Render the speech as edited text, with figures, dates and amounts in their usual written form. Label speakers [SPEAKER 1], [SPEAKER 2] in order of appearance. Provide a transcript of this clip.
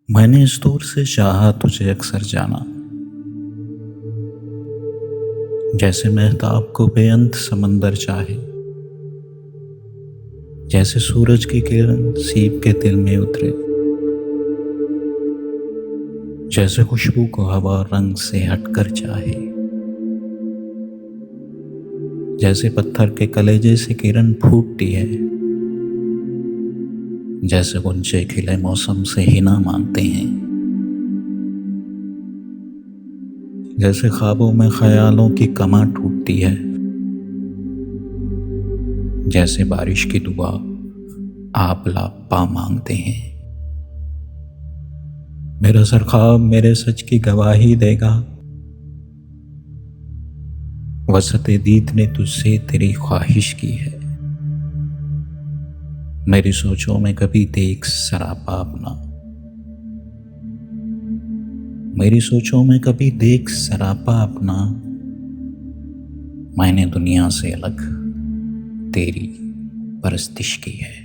[SPEAKER 1] मैंने इस दूर से चाहा तुझे अक्सर जाना, जैसे महताब को बेअंत समंदर चाहे, जैसे सूरज की किरण सीप के दिल में उतरे, जैसे खुशबू को हवा रंग से हटकर चाहे, जैसे पत्थर के कलेजे से किरण फूटती है, जैसे गुंजे खिले मौसम से हिना मांगते हैं, जैसे ख्वाबों में ख्यालों की कमा टूटती है, जैसे बारिश की दुआ आप लापा मांगते हैं। मेरा सर ख्वाब मेरे सच की गवाही देगा, वसते दीद ने तुझसे तेरी ख्वाहिश की है। मेरी सोचों में कभी देख सरापा अपना, मेरी सोचों में कभी देख सरापा अपना। मैंने दुनिया से अलग तेरी परस्तिश की है।